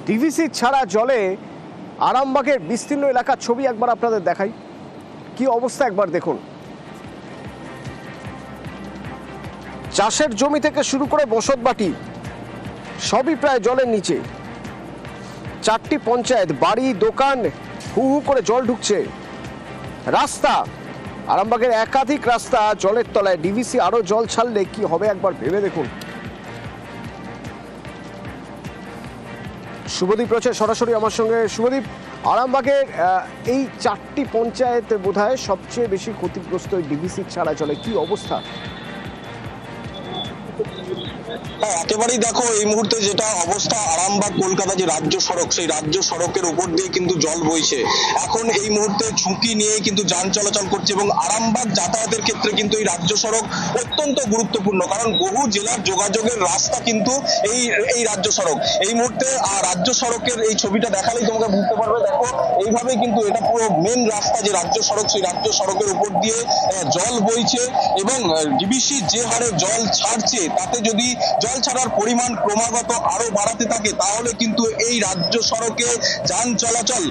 DVC ছাড়া জলে আরামবাগের বিস্তীর্ণ এলাকার ছবি একবার আপনাদের দেখাই। কি অবস্থা একবার দেখুন। চাষের জমি থেকে শুরু করে বসতবাটি সবই প্রায় জলের নিচে। 4টি পঞ্চায়েত, বাড়ি, দোকান, হু হু করে জল ঢুকছে। রাস্তা, আরামবাগের একাধিক রাস্তা জলের তলায়। ডিভিসি আরো জল ছাড়লে কি হবে একবার ভেবে দেখুন। শুভদীপ রয়েছে সরাসরি আমার সঙ্গে। শুভদীপ, আরামবাগের এই 4টি পঞ্চায়েত বোধহয় সবচেয়ে বেশি ক্ষতিগ্রস্ত ডিভিসি ছাড়া জলে, কি অবস্থা? একেবারেই দেখো এই মুহূর্তে যেটা অবস্থা, আরামবাগ কলকাতা যে রাজ্য সড়ক, সেই রাজ্য সড়কের উপর দিয়ে কিন্তু জল বইছে। এখন এই মুহূর্তে ঝুঁকি নিয়ে কিন্তু যান চলাচল করছে এবং আরামবাগ যাতায়াতের ক্ষেত্রে কিন্তু এই রাজ্য সড়ক অত্যন্ত গুরুত্বপূর্ণ, কারণ বহু জেলার যোগাযোগের রাস্তা কিন্তু এই রাজ্য সড়ক। এই মুহূর্তে রাজ্য সড়কের এই ছবিটা দেখালেই তোমাকে বুঝতে পারবে। দেখো এইভাবে কিন্তু এটা পুরো মেন রাস্তা যে রাজ্য সড়ক, সেই রাজ্য সড়কের উপর দিয়ে জল বইছে এবং ডিভিসি যে হারে জল ছাড়ছে, তাতে যদি জল ছাড়ার পরিমাণ ক্রমাগত আরো বাড়াতে থাকে তাহলে কিন্তু এই রাজ্য সড়কে যান চলাচল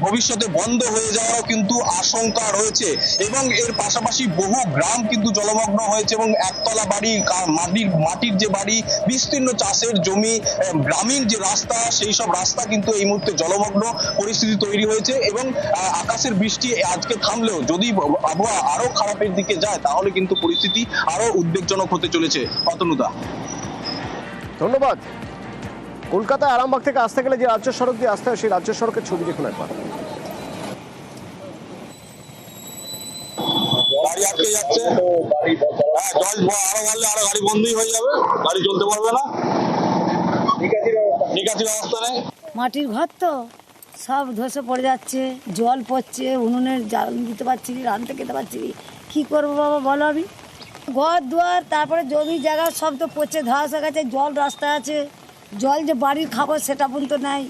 ভবিষ্যতে বন্ধ হয়ে যাওয়ারও কিন্তু আশঙ্কা রয়েছে। এবং এর পাশাপাশি বহু গ্রাম কিন্তু জলমগ্ন হয়েছে এবং একতলা বাড়ি, মাটির যে বাড়ি, বিস্তীর্ণ চাষের জমি, গ্রামীণ যে রাস্তা, সেই সব রাস্তা কিন্তু এই মুহূর্তে জলমগ্ন পরিস্থিতি তৈরি হয়েছে। এবং আকাশের বৃষ্টি আজকে থামলেও যদি আবহাওয়া আরো খারাপের দিকে যায় তাহলে কিন্তু পরিস্থিতি আরো উদ্বেগজনক হতে চলেছে। অতনুদা, ধন্যবাদ। কলকাতায় আরামবাগ থেকে আসতে গেলে যে রাজ্য সড়ক দিয়ে আসতে হয়, সেই রাজ্য সড়কের ছবি দেখুন একবার। গাড়ি আটকে যাচ্ছে, জল আরো বাড়লে আরো গাড়ি বন্ধই হয়ে যাবে, গাড়ি চলতে পারবে না, নিকাশি ব্যবস্থা নেই। মাটির ঘর তো সব ধসে পড়ে যাচ্ছে, জল পড়ছে, উনুনের জাল দিতে পারছি না, রাঁধতে খেতে পারছি না। কী করবো বাবা বলো? আমি ঘর দুয়ার, তারপরে জমি জায়গা সব তো পচে ধ্বস হয়ে গেছে। জল রাস্তায় আছে, জল যে বাড়ির খাবো সেটা পর্যন্ত নাই।